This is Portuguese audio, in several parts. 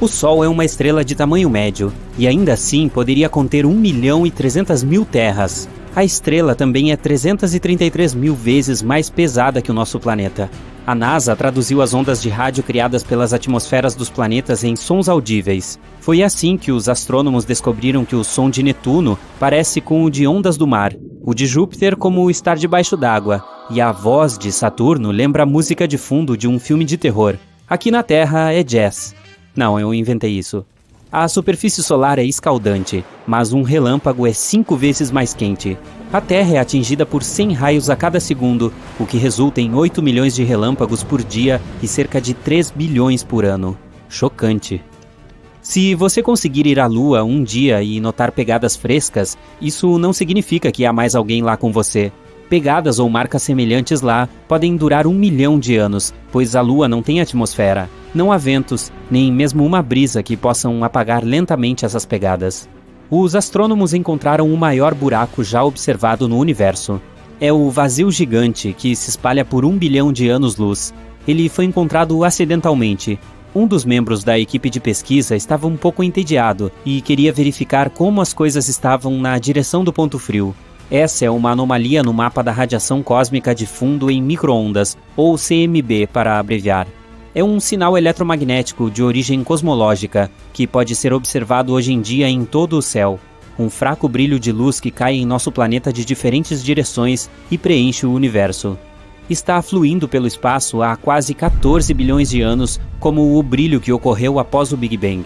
O Sol é uma estrela de tamanho médio, e ainda assim poderia conter 1.300.000 terras. A estrela também é 333.000 vezes mais pesada que o nosso planeta. A NASA traduziu as ondas de rádio criadas pelas atmosferas dos planetas em sons audíveis. Foi assim que os astrônomos descobriram que o som de Netuno parece com o de ondas do mar, o de Júpiter como estar debaixo d'água, e a voz de Saturno lembra a música de fundo de um filme de terror. Aqui na Terra é jazz. Não, eu inventei isso. A superfície solar é escaldante, mas um relâmpago é 5 vezes mais quente. A Terra é atingida por 100 raios a cada segundo, o que resulta em 8 milhões de relâmpagos por dia e cerca de 3 bilhões por ano. Chocante. Se você conseguir ir à Lua um dia e notar pegadas frescas, isso não significa que há mais alguém lá com você. Pegadas ou marcas semelhantes lá podem durar 1 milhão de anos, pois a Lua não tem atmosfera. Não há ventos, nem mesmo uma brisa que possam apagar lentamente essas pegadas. Os astrônomos encontraram o maior buraco já observado no universo. É o vazio gigante que se espalha por 1 bilhão de anos-luz. Ele foi encontrado acidentalmente. Um dos membros da equipe de pesquisa estava um pouco entediado e queria verificar como as coisas estavam na direção do ponto frio. Essa é uma anomalia no mapa da radiação cósmica de fundo em micro-ondas, ou CMB para abreviar. É um sinal eletromagnético de origem cosmológica, que pode ser observado hoje em dia em todo o céu. Um fraco brilho de luz que cai em nosso planeta de diferentes direções e preenche o universo. Está fluindo pelo espaço há quase 14 bilhões de anos, como o brilho que ocorreu após o Big Bang.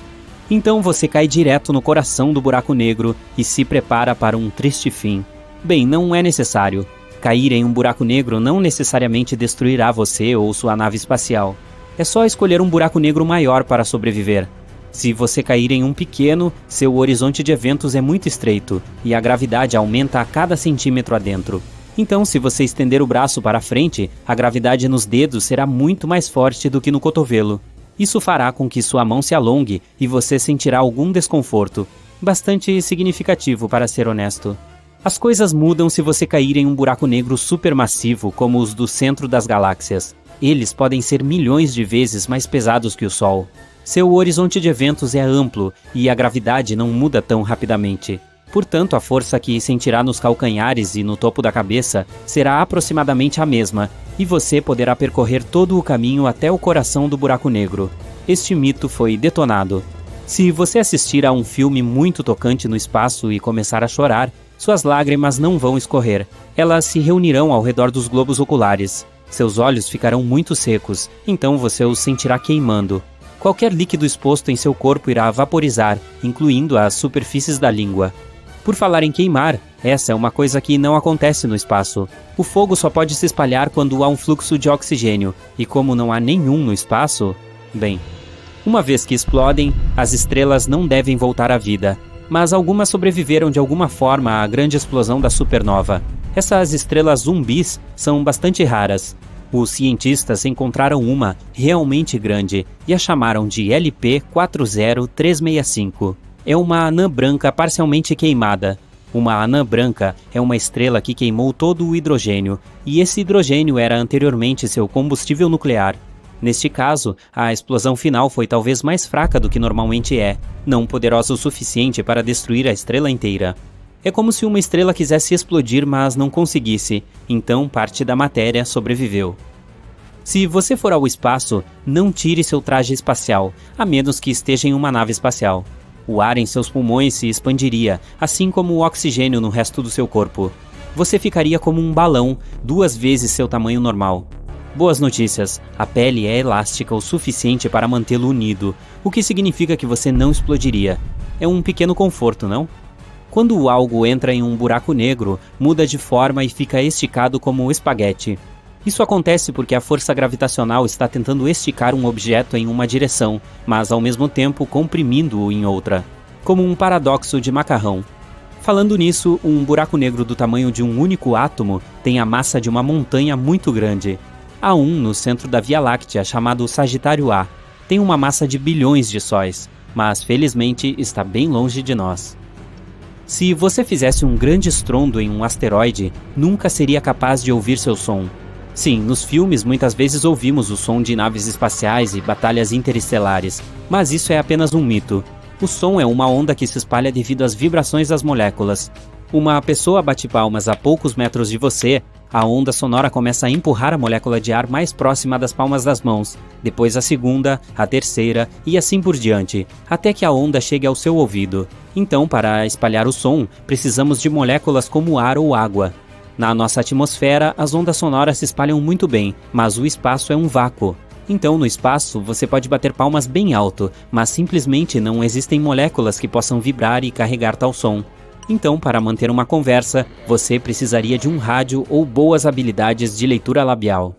Então você cai direto no coração do buraco negro e se prepara para um triste fim. Bem, não é necessário. Cair em um buraco negro não necessariamente destruirá você ou sua nave espacial. É só escolher um buraco negro maior para sobreviver. Se você cair em um pequeno, seu horizonte de eventos é muito estreito e a gravidade aumenta a cada centímetro adentro. Então, se você estender o braço para frente, a gravidade nos dedos será muito mais forte do que no cotovelo. Isso fará com que sua mão se alongue e você sentirá algum desconforto, bastante significativo para ser honesto. As coisas mudam se você cair em um buraco negro supermassivo como os do centro das galáxias. Eles podem ser milhões de vezes mais pesados que o Sol. Seu horizonte de eventos é amplo e a gravidade não muda tão rapidamente. Portanto, a força que sentirá nos calcanhares e no topo da cabeça será aproximadamente a mesma, e você poderá percorrer todo o caminho até o coração do buraco negro. Este mito foi detonado. Se você assistir a um filme muito tocante no espaço e começar a chorar, suas lágrimas não vão escorrer. Elas se reunirão ao redor dos globos oculares. Seus olhos ficarão muito secos, então você os sentirá queimando. Qualquer líquido exposto em seu corpo irá vaporizar, incluindo as superfícies da língua. Por falar em queimar, essa é uma coisa que não acontece no espaço. O fogo só pode se espalhar quando há um fluxo de oxigênio, e como não há nenhum no espaço, bem, uma vez que explodem, as estrelas não devem voltar à vida. Mas algumas sobreviveram de alguma forma à grande explosão da supernova. Essas estrelas zumbis são bastante raras. Os cientistas encontraram uma realmente grande e a chamaram de LP40365. É uma anã branca parcialmente queimada. Uma anã branca é uma estrela que queimou todo o hidrogênio, e esse hidrogênio era anteriormente seu combustível nuclear. Neste caso, a explosão final foi talvez mais fraca do que normalmente é, não poderosa o suficiente para destruir a estrela inteira. É como se uma estrela quisesse explodir, mas não conseguisse, então parte da matéria sobreviveu. Se você for ao espaço, não tire seu traje espacial, a menos que esteja em uma nave espacial. O ar em seus pulmões se expandiria, assim como o oxigênio no resto do seu corpo. Você ficaria como um balão, 2 vezes seu tamanho normal. Boas notícias, a pele é elástica o suficiente para mantê-lo unido, o que significa que você não explodiria. É um pequeno conforto, não? Quando algo entra em um buraco negro, muda de forma e fica esticado como um espaguete. Isso acontece porque a força gravitacional está tentando esticar um objeto em uma direção, mas ao mesmo tempo comprimindo-o em outra, como um paradoxo de macarrão. Falando nisso, um buraco negro do tamanho de um único átomo tem a massa de uma montanha muito grande. Há um no centro da Via Láctea chamado Sagitário A. Tem uma massa de bilhões de sóis, mas felizmente está bem longe de nós. Se você fizesse um grande estrondo em um asteroide, nunca seria capaz de ouvir seu som. Sim, nos filmes muitas vezes ouvimos o som de naves espaciais e batalhas interestelares, mas isso é apenas um mito. O som é uma onda que se espalha devido às vibrações das moléculas. Uma pessoa bate palmas a poucos metros de você, a onda sonora começa a empurrar a molécula de ar mais próxima das palmas das mãos, depois a segunda, a terceira e assim por diante, até que a onda chegue ao seu ouvido. Então, para espalhar o som, precisamos de moléculas como ar ou água. Na nossa atmosfera, as ondas sonoras se espalham muito bem, mas o espaço é um vácuo. Então, no espaço, você pode bater palmas bem alto, mas simplesmente não existem moléculas que possam vibrar e carregar tal som. Então, para manter uma conversa, você precisaria de um rádio ou boas habilidades de leitura labial.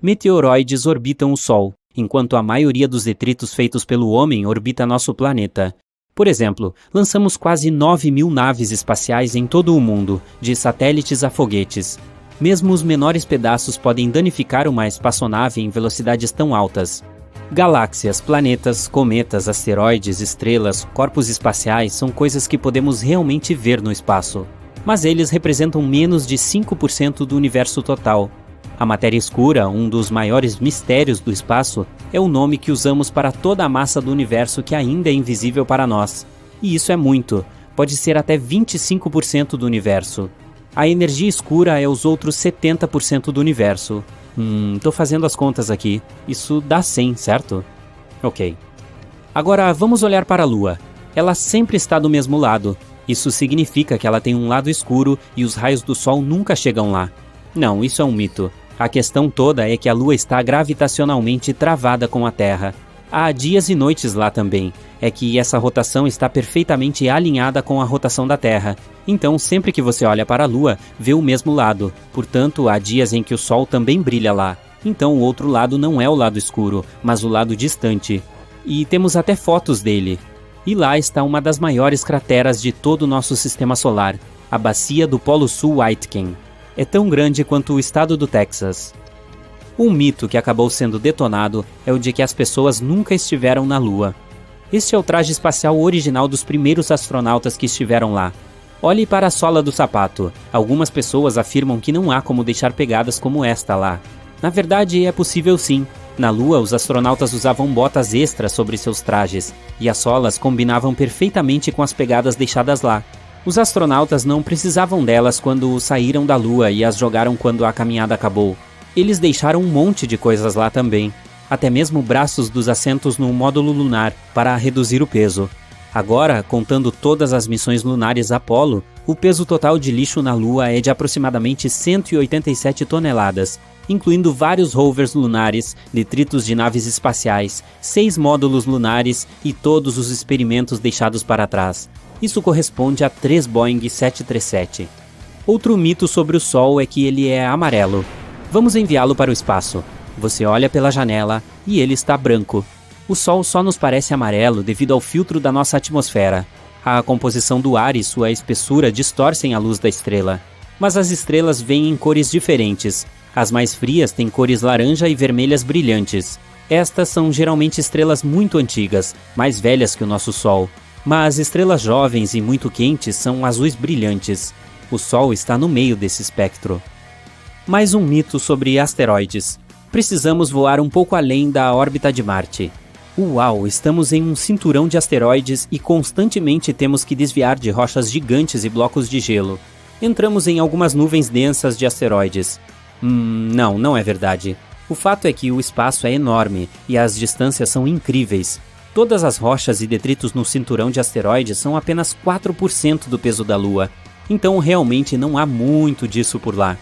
Meteoroides orbitam o Sol, enquanto a maioria dos detritos feitos pelo homem orbita nosso planeta. Por exemplo, lançamos quase 9.000 naves espaciais em todo o mundo, de satélites a foguetes. Mesmo os menores pedaços podem danificar uma espaçonave em velocidades tão altas. Galáxias, planetas, cometas, asteroides, estrelas, corpos espaciais são coisas que podemos realmente ver no espaço. Mas eles representam menos de 5% do universo total. A matéria escura, um dos maiores mistérios do espaço, é o nome que usamos para toda a massa do universo que ainda é invisível para nós. E isso é muito, pode ser até 25% do universo. A energia escura é os outros 70% do universo. Tô fazendo as contas aqui. Isso dá 100, certo? Ok. Agora vamos olhar para a Lua. Ela sempre está do mesmo lado. Isso significa que ela tem um lado escuro e os raios do Sol nunca chegam lá. Não, isso é um mito. A questão toda é que a Lua está gravitacionalmente travada com a Terra. Há dias e noites lá também. É que essa rotação está perfeitamente alinhada com a rotação da Terra. Então, sempre que você olha para a Lua, vê o mesmo lado. Portanto, há dias em que o Sol também brilha lá. Então, o outro lado não é o lado escuro, mas o lado distante. E temos até fotos dele. E lá está uma das maiores crateras de todo o nosso sistema solar, a Bacia do Polo Sul Aitken. É tão grande quanto o estado do Texas. Um mito que acabou sendo detonado é o de que as pessoas nunca estiveram na Lua. Este é o traje espacial original dos primeiros astronautas que estiveram lá. Olhe para a sola do sapato. Algumas pessoas afirmam que não há como deixar pegadas como esta lá. Na verdade, é possível sim. Na Lua, os astronautas usavam botas extras sobre seus trajes, e as solas combinavam perfeitamente com as pegadas deixadas lá. Os astronautas não precisavam delas quando saíram da Lua e as jogaram quando a caminhada acabou. Eles deixaram um monte de coisas lá também. Até mesmo braços dos assentos no módulo lunar para reduzir o peso. Agora, contando todas as missões lunares Apollo, o peso total de lixo na Lua é de aproximadamente 187 toneladas, incluindo vários rovers lunares, detritos de naves espaciais, 6 módulos lunares e todos os experimentos deixados para trás. Isso corresponde a 3 Boeing 737. Outro mito sobre o Sol é que ele é amarelo. Vamos enviá-lo para o espaço. Você olha pela janela e ele está branco. O Sol só nos parece amarelo devido ao filtro da nossa atmosfera. A composição do ar e sua espessura distorcem a luz da estrela. Mas as estrelas vêm em cores diferentes. As mais frias têm cores laranja e vermelhas brilhantes. Estas são geralmente estrelas muito antigas, mais velhas que o nosso Sol. Mas estrelas jovens e muito quentes são azuis brilhantes. O Sol está no meio desse espectro. Mais um mito sobre asteroides. Precisamos voar um pouco além da órbita de Marte. Uau, estamos em um cinturão de asteroides e constantemente temos que desviar de rochas gigantes e blocos de gelo. Entramos em algumas nuvens densas de asteroides. Não é verdade. O fato é que o espaço é enorme e as distâncias são incríveis. Todas as rochas e detritos no cinturão de asteroides são apenas 4% do peso da Lua. Então realmente não há muito disso por lá.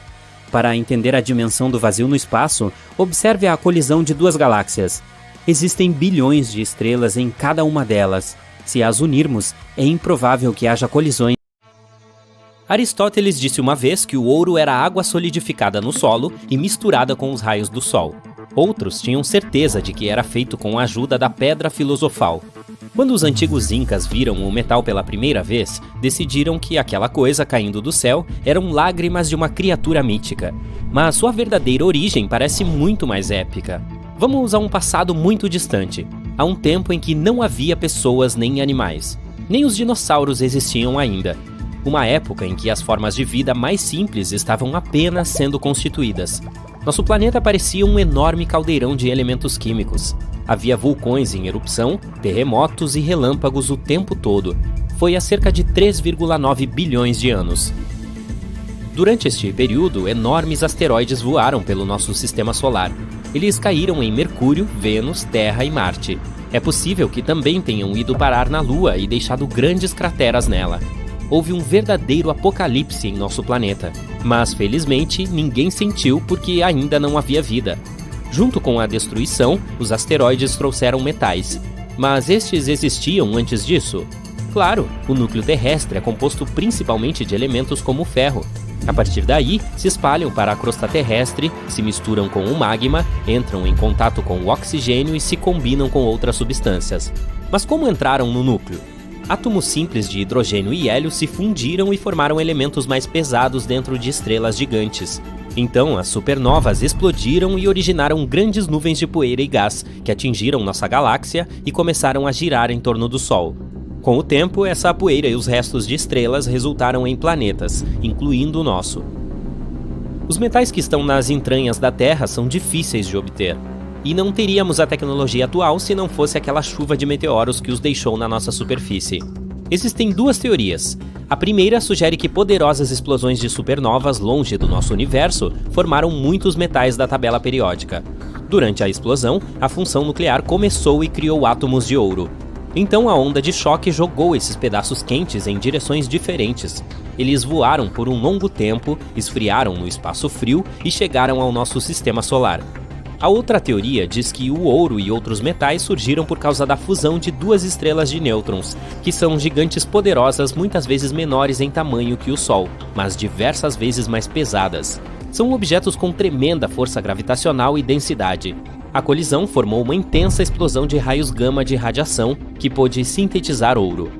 Para entender a dimensão do vazio no espaço, observe a colisão de duas galáxias. Existem bilhões de estrelas em cada uma delas. Se as unirmos, é improvável que haja colisões. Aristóteles disse uma vez que o ouro era água solidificada no solo e misturada com os raios do sol. Outros tinham certeza de que era feito com a ajuda da pedra filosofal. Quando os antigos incas viram o metal pela primeira vez, decidiram que aquela coisa caindo do céu eram lágrimas de uma criatura mítica. Mas sua verdadeira origem parece muito mais épica. Vamos a um passado muito distante, a um tempo em que não havia pessoas nem animais. Nem os dinossauros existiam ainda. Uma época em que as formas de vida mais simples estavam apenas sendo constituídas. Nosso planeta parecia um enorme caldeirão de elementos químicos. Havia vulcões em erupção, terremotos e relâmpagos o tempo todo. Foi há cerca de 3,9 bilhões de anos. Durante este período, enormes asteroides voaram pelo nosso sistema solar. Eles caíram em Mercúrio, Vênus, Terra e Marte. É possível que também tenham ido parar na Lua e deixado grandes crateras nela. Houve um verdadeiro apocalipse em nosso planeta. Mas, felizmente, ninguém sentiu porque ainda não havia vida. Junto com a destruição, os asteroides trouxeram metais. Mas estes existiam antes disso? Claro, o núcleo terrestre é composto principalmente de elementos como o ferro. A partir daí, se espalham para a crosta terrestre, se misturam com o magma, entram em contato com o oxigênio e se combinam com outras substâncias. Mas como entraram no núcleo? Átomos simples de hidrogênio e hélio se fundiram e formaram elementos mais pesados dentro de estrelas gigantes. Então, as supernovas explodiram e originaram grandes nuvens de poeira e gás, que atingiram nossa galáxia e começaram a girar em torno do Sol. Com o tempo, essa poeira e os restos de estrelas resultaram em planetas, incluindo o nosso. Os metais que estão nas entranhas da Terra são difíceis de obter. E não teríamos a tecnologia atual se não fosse aquela chuva de meteoros que os deixou na nossa superfície. Existem duas teorias. A primeira sugere que poderosas explosões de supernovas longe do nosso universo formaram muitos metais da tabela periódica. Durante a explosão, a função nuclear começou e criou átomos de ouro. Então a onda de choque jogou esses pedaços quentes em direções diferentes. Eles voaram por um longo tempo, esfriaram no espaço frio e chegaram ao nosso sistema solar. A outra teoria diz que o ouro e outros metais surgiram por causa da fusão de duas estrelas de nêutrons, que são gigantes poderosas muitas vezes menores em tamanho que o Sol, mas diversas vezes mais pesadas. São objetos com tremenda força gravitacional e densidade. A colisão formou uma intensa explosão de raios gama de radiação que pôde sintetizar ouro.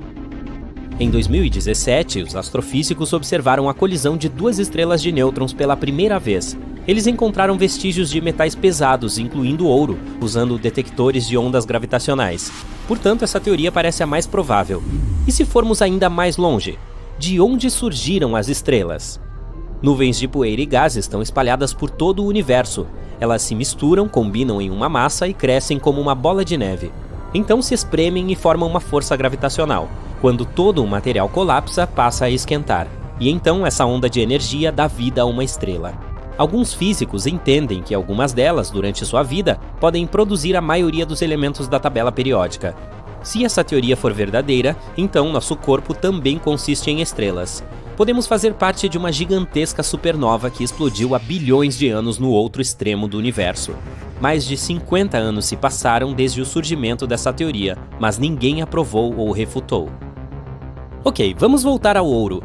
Em 2017, os astrofísicos observaram a colisão de duas estrelas de nêutrons pela primeira vez. Eles encontraram vestígios de metais pesados, incluindo ouro, usando detectores de ondas gravitacionais. Portanto, essa teoria parece a mais provável. E se formos ainda mais longe? De onde surgiram as estrelas? Nuvens de poeira e gás estão espalhadas por todo o universo. Elas se misturam, combinam em uma massa e crescem como uma bola de neve. Então se espremem e formam uma força gravitacional. Quando todo o material colapsa, passa a esquentar. E então essa onda de energia dá vida a uma estrela. Alguns físicos entendem que algumas delas, durante sua vida, podem produzir a maioria dos elementos da tabela periódica. Se essa teoria for verdadeira, então nosso corpo também consiste em estrelas. Podemos fazer parte de uma gigantesca supernova que explodiu há bilhões de anos no outro extremo do universo. Mais de 50 anos se passaram desde o surgimento dessa teoria, mas ninguém aprovou ou refutou. Ok, vamos voltar ao ouro.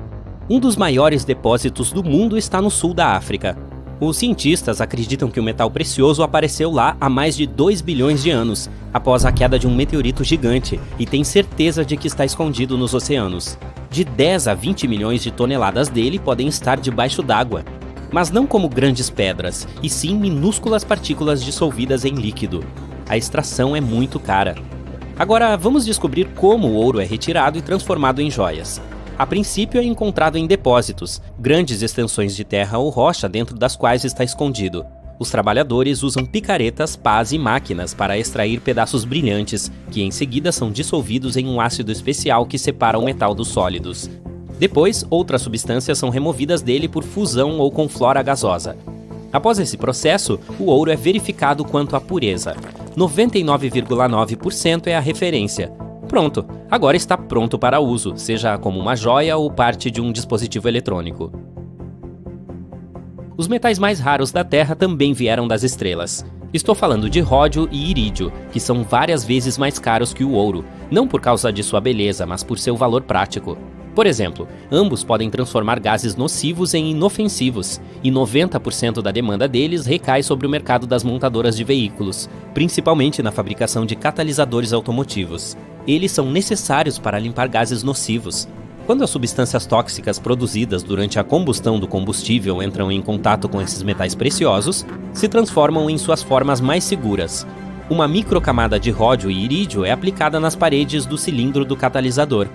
Um dos maiores depósitos do mundo está no sul da África. Os cientistas acreditam que o metal precioso apareceu lá há mais de 2 bilhões de anos, após a queda de um meteorito gigante, e têm certeza de que está escondido nos oceanos. De 10 a 20 milhões de toneladas dele podem estar debaixo d'água, mas não como grandes pedras, e sim minúsculas partículas dissolvidas em líquido. A extração é muito cara. Agora vamos descobrir como o ouro é retirado e transformado em joias. A princípio é encontrado em depósitos, grandes extensões de terra ou rocha dentro das quais está escondido. Os trabalhadores usam picaretas, pás e máquinas para extrair pedaços brilhantes, que em seguida são dissolvidos em um ácido especial que separa o metal dos sólidos. Depois, outras substâncias são removidas dele por fusão ou com flora gasosa. Após esse processo, o ouro é verificado quanto à pureza. 99,9% é a referência. Pronto, agora está pronto para uso, seja como uma joia ou parte de um dispositivo eletrônico. Os metais mais raros da Terra também vieram das estrelas. Estou falando de ródio e irídio, que são várias vezes mais caros que o ouro, não por causa de sua beleza, mas por seu valor prático. Por exemplo, ambos podem transformar gases nocivos em inofensivos, e 90% da demanda deles recai sobre o mercado das montadoras de veículos, principalmente na fabricação de catalisadores automotivos. Eles são necessários para limpar gases nocivos. Quando as substâncias tóxicas produzidas durante a combustão do combustível entram em contato com esses metais preciosos, se transformam em suas formas mais seguras. Uma microcamada de ródio e irídio é aplicada nas paredes do cilindro do catalisador.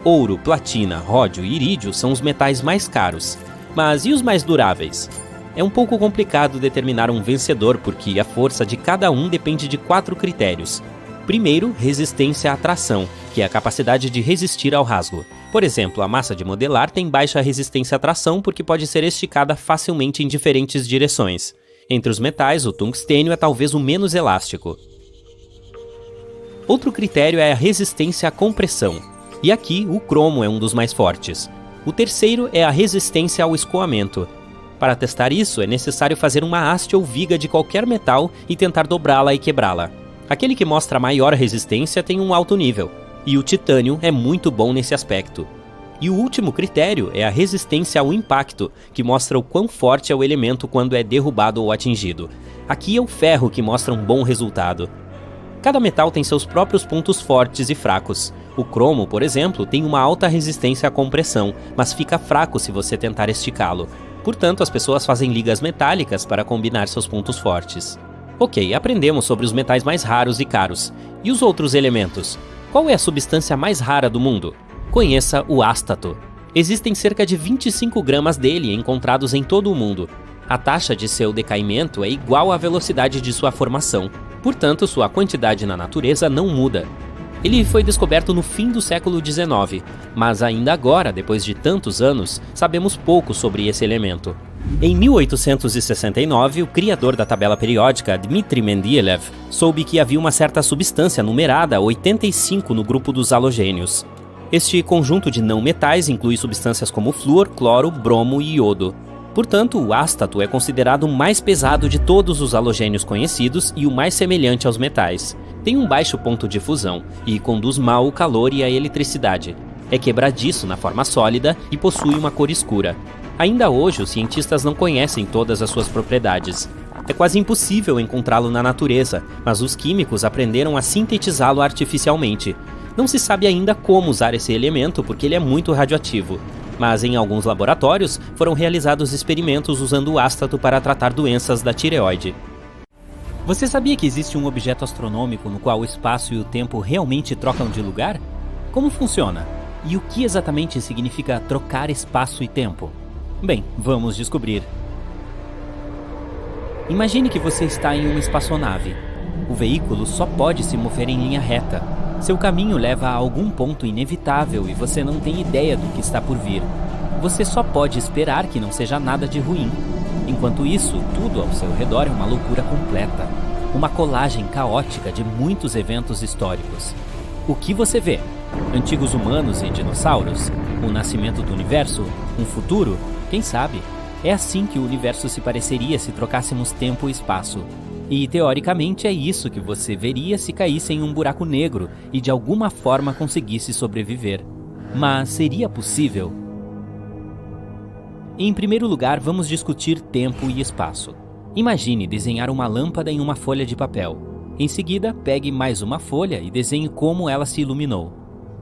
Ouro, platina, ródio e irídio são os metais mais caros. Mas e os mais duráveis? É um pouco complicado determinar um vencedor porque a força de cada um depende de 4 critérios. Primeiro, resistência à tração, que é a capacidade de resistir ao rasgo. Por exemplo, a massa de modelar tem baixa resistência à tração porque pode ser esticada facilmente em diferentes direções. Entre os metais, o tungstênio é talvez o menos elástico. Outro critério é a resistência à compressão, e aqui o cromo é um dos mais fortes. O terceiro é a resistência ao escoamento. Para testar isso, é necessário fazer uma haste ou viga de qualquer metal e tentar dobrá-la e quebrá-la. Aquele que mostra maior resistência tem um alto nível, e o titânio é muito bom nesse aspecto. E o último critério é a resistência ao impacto, que mostra o quão forte é o elemento quando é derrubado ou atingido. Aqui é o ferro que mostra um bom resultado. Cada metal tem seus próprios pontos fortes e fracos. O cromo, por exemplo, tem uma alta resistência à compressão, mas fica fraco se você tentar esticá-lo. Portanto, as pessoas fazem ligas metálicas para combinar seus pontos fortes. Ok, aprendemos sobre os metais mais raros e caros. E os outros elementos? Qual é a substância mais rara do mundo? Conheça o ástato. Existem cerca de 25 gramas dele encontrados em todo o mundo. A taxa de seu decaimento é igual à velocidade de sua formação. Portanto, sua quantidade na natureza não muda. Ele foi descoberto no fim do século XIX, mas ainda agora, depois de tantos anos, sabemos pouco sobre esse elemento. Em 1869, o criador da tabela periódica, Dmitri Mendeleev, soube que havia uma certa substância numerada 85 no grupo dos halogênios. Este conjunto de não-metais inclui substâncias como flúor, cloro, bromo e iodo. Portanto, o ástato é considerado o mais pesado de todos os halogênios conhecidos e o mais semelhante aos metais. Tem um baixo ponto de fusão e conduz mal o calor e a eletricidade. É quebradiço na forma sólida e possui uma cor escura. Ainda hoje, os cientistas não conhecem todas as suas propriedades. É quase impossível encontrá-lo na natureza, mas os químicos aprenderam a sintetizá-lo artificialmente. Não se sabe ainda como usar esse elemento porque ele é muito radioativo. Mas em alguns laboratórios foram realizados experimentos usando o ástato para tratar doenças da tireoide. Você sabia que existe um objeto astronômico no qual o espaço e o tempo realmente trocam de lugar? Como funciona? E o que exatamente significa trocar espaço e tempo? Bem, vamos descobrir. Imagine que você está em uma espaçonave. O veículo só pode se mover em linha reta. Seu caminho leva a algum ponto inevitável e você não tem ideia do que está por vir. Você só pode esperar que não seja nada de ruim. Enquanto isso, tudo ao seu redor é uma loucura completa. Uma colagem caótica de muitos eventos históricos. O que você vê? Antigos humanos e dinossauros? O nascimento do universo? Um futuro? Quem sabe? É assim que o universo se pareceria se trocássemos tempo e espaço. E, teoricamente, é isso que você veria se caísse em um buraco negro e de alguma forma conseguisse sobreviver. Mas seria possível? Em primeiro lugar, vamos discutir tempo e espaço. Imagine desenhar uma lâmpada em uma folha de papel. Em seguida, pegue mais uma folha e desenhe como ela se iluminou.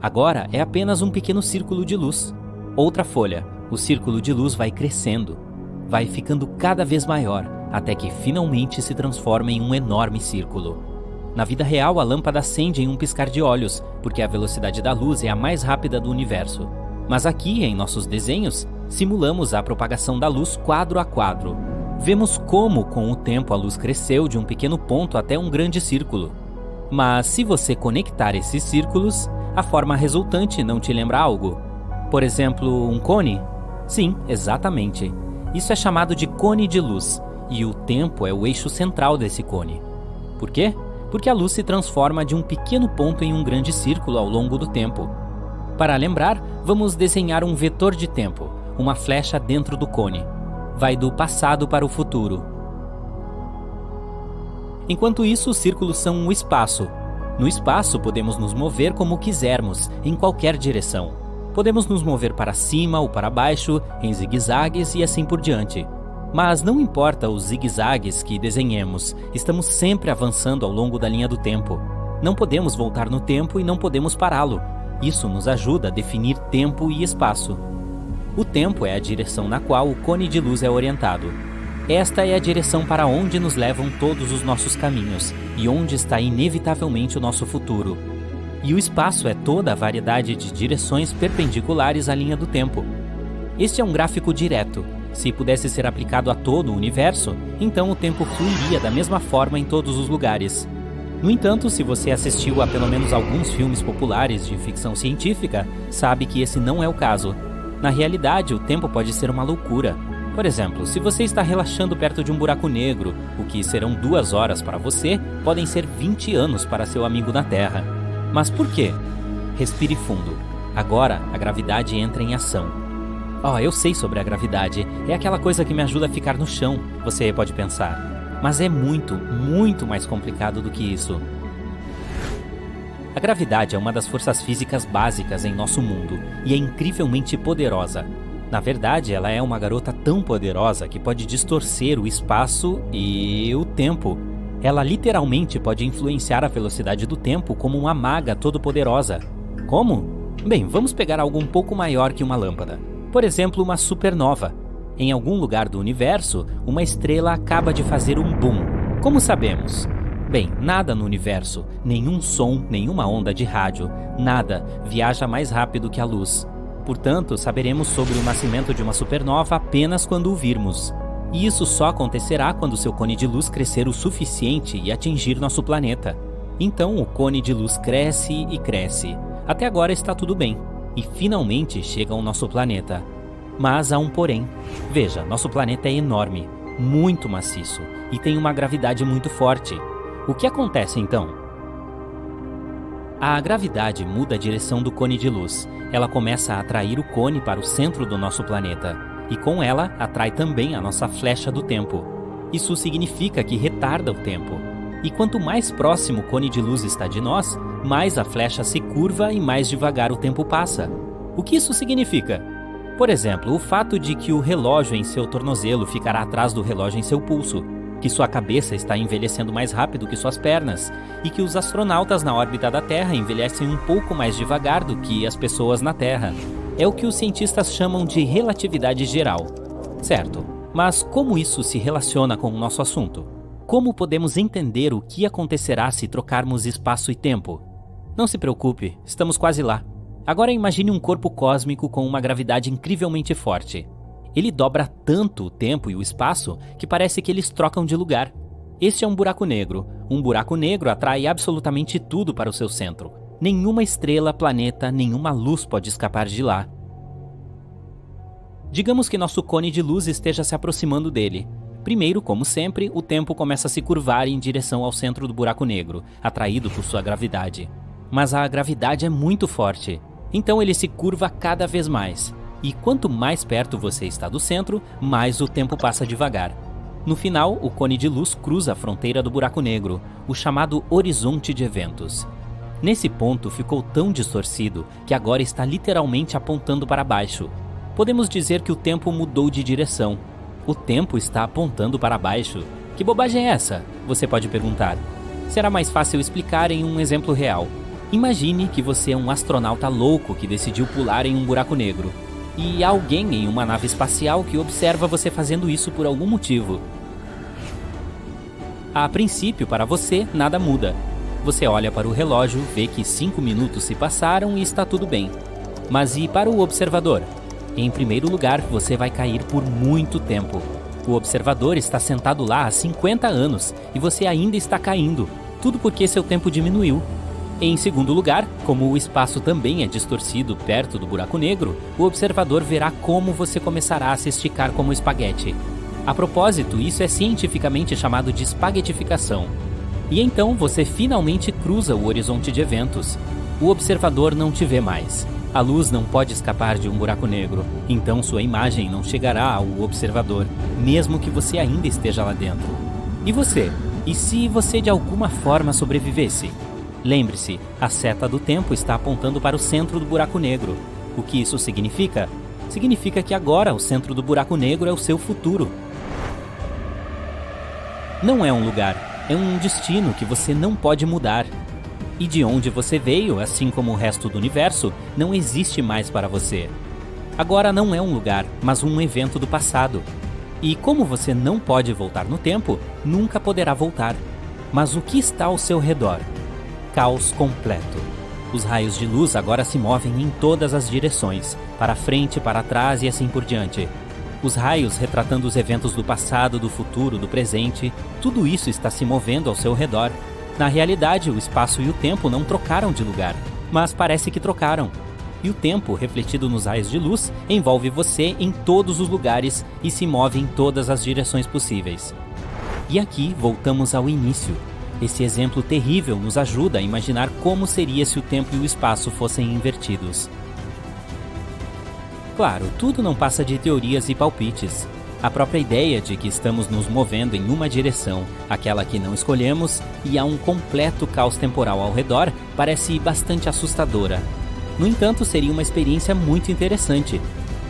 Agora é apenas um pequeno círculo de luz. Outra folha. O círculo de luz vai crescendo. Vai ficando cada vez maior, até que finalmente se transforma em um enorme círculo. Na vida real, a lâmpada acende em um piscar de olhos, porque a velocidade da luz é a mais rápida do universo. Mas aqui, em nossos desenhos, simulamos a propagação da luz quadro a quadro. Vemos como, com o tempo, a luz cresceu de um pequeno ponto até um grande círculo. Mas se você conectar esses círculos, a forma resultante não te lembra algo? Por exemplo, um cone? Sim, exatamente. Isso é chamado de cone de luz. E o tempo é o eixo central desse cone. Por quê? Porque a luz se transforma de um pequeno ponto em um grande círculo ao longo do tempo. Para lembrar, vamos desenhar um vetor de tempo, uma flecha dentro do cone. Vai do passado para o futuro. Enquanto isso, os círculos são o espaço. No espaço, podemos nos mover como quisermos, em qualquer direção. Podemos nos mover para cima ou para baixo, em zigue-zagues e assim por diante. Mas não importa os zigue-zagues que desenhemos, estamos sempre avançando ao longo da linha do tempo. Não podemos voltar no tempo e não podemos pará-lo. Isso nos ajuda a definir tempo e espaço. O tempo é a direção na qual o cone de luz é orientado. Esta é a direção para onde nos levam todos os nossos caminhos e onde está inevitavelmente o nosso futuro. E o espaço é toda a variedade de direções perpendiculares à linha do tempo. Este é um gráfico direto. Se pudesse ser aplicado a todo o universo, então o tempo fluiria da mesma forma em todos os lugares. No entanto, se você assistiu a pelo menos alguns filmes populares de ficção científica, sabe que esse não é o caso. Na realidade, o tempo pode ser uma loucura. Por exemplo, se você está relaxando perto de um buraco negro, o que serão 2 horas para você, podem ser 20 anos para seu amigo na Terra. Mas por quê? Respire fundo. Agora, a gravidade entra em ação. Eu sei sobre a gravidade. É aquela coisa que me ajuda a ficar no chão, você pode pensar. Mas é muito, muito mais complicado do que isso. A gravidade é uma das forças físicas básicas em nosso mundo e é incrivelmente poderosa. Na verdade, ela é uma garota tão poderosa que pode distorcer o espaço e o tempo. Ela literalmente pode influenciar a velocidade do tempo como uma maga todo-poderosa. Como? Bem, vamos pegar algo um pouco maior que uma lâmpada. Por exemplo, uma supernova. Em algum lugar do universo, uma estrela acaba de fazer um boom. Como sabemos? Bem, nada no universo, nenhum som, nenhuma onda de rádio, nada viaja mais rápido que a luz. Portanto, saberemos sobre o nascimento de uma supernova apenas quando o virmos. E isso só acontecerá quando seu cone de luz crescer o suficiente e atingir nosso planeta. Então, o cone de luz cresce e cresce. Até agora está tudo bem. E finalmente chega ao nosso planeta. Mas há um porém. Veja, nosso planeta é enorme, muito maciço e tem uma gravidade muito forte. O que acontece então? A gravidade muda a direção do cone de luz. Ela começa a atrair o cone para o centro do nosso planeta. E com ela, atrai também a nossa flecha do tempo. Isso significa que retarda o tempo. E quanto mais próximo o cone de luz está de nós, mais a flecha se curva e mais devagar o tempo passa. O que isso significa? Por exemplo, o fato de que o relógio em seu tornozelo ficará atrás do relógio em seu pulso, que sua cabeça está envelhecendo mais rápido que suas pernas, e que os astronautas na órbita da Terra envelhecem um pouco mais devagar do que as pessoas na Terra. É o que os cientistas chamam de relatividade geral. Certo, mas como isso se relaciona com o nosso assunto? Como podemos entender o que acontecerá se trocarmos espaço e tempo? Não se preocupe, estamos quase lá. Agora imagine um corpo cósmico com uma gravidade incrivelmente forte. Ele dobra tanto o tempo e o espaço que parece que eles trocam de lugar. Este é um buraco negro. Um buraco negro atrai absolutamente tudo para o seu centro. Nenhuma estrela, planeta, nenhuma luz pode escapar de lá. Digamos que nosso cone de luz esteja se aproximando dele. Primeiro, como sempre, o tempo começa a se curvar em direção ao centro do buraco negro, atraído por sua gravidade. Mas a gravidade é muito forte, então ele se curva cada vez mais. E quanto mais perto você está do centro, mais o tempo passa devagar. No final, o cone de luz cruza a fronteira do buraco negro, o chamado horizonte de eventos. Nesse ponto ficou tão distorcido que agora está literalmente apontando para baixo. Podemos dizer que o tempo mudou de direção. O tempo está apontando para baixo. Que bobagem é essa? Você pode perguntar. Será mais fácil explicar em um exemplo real. Imagine que você é um astronauta louco que decidiu pular em um buraco negro. E há alguém em uma nave espacial que observa você fazendo isso por algum motivo. A princípio, para você, nada muda. Você olha para o relógio, vê que 5 minutos se passaram e está tudo bem. Mas e para o observador? Em primeiro lugar, você vai cair por muito tempo. O observador está sentado lá há 50 anos e você ainda está caindo. Tudo porque seu tempo diminuiu. Em segundo lugar, como o espaço também é distorcido perto do buraco negro, o observador verá como você começará a se esticar como espaguete. A propósito, isso é cientificamente chamado de espaguetificação. E então você finalmente cruza o horizonte de eventos. O observador não te vê mais. A luz não pode escapar de um buraco negro, então sua imagem não chegará ao observador, mesmo que você ainda esteja lá dentro. E você? E se você de alguma forma sobrevivesse? Lembre-se, a seta do tempo está apontando para o centro do buraco negro. O que isso significa? Significa que agora o centro do buraco negro é o seu futuro. Não é um lugar, é um destino que você não pode mudar. E de onde você veio, assim como o resto do universo, não existe mais para você. Agora não é um lugar, mas um evento do passado. E como você não pode voltar no tempo, nunca poderá voltar. Mas o que está ao seu redor? Caos completo. Os raios de luz agora se movem em todas as direções, para frente, para trás e assim por diante. Os raios retratando os eventos do passado, do futuro, do presente, tudo isso está se movendo ao seu redor. Na realidade, o espaço e o tempo não trocaram de lugar, mas parece que trocaram. E o tempo, refletido nos raios de luz, envolve você em todos os lugares e se move em todas as direções possíveis. E aqui voltamos ao início. Esse exemplo terrível nos ajuda a imaginar como seria se o tempo e o espaço fossem invertidos. Claro, tudo não passa de teorias e palpites. A própria ideia de que estamos nos movendo em uma direção, aquela que não escolhemos, e há um completo caos temporal ao redor, parece bastante assustadora. No entanto, seria uma experiência muito interessante.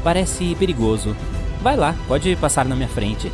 Parece perigoso. Vai lá, pode passar na minha frente.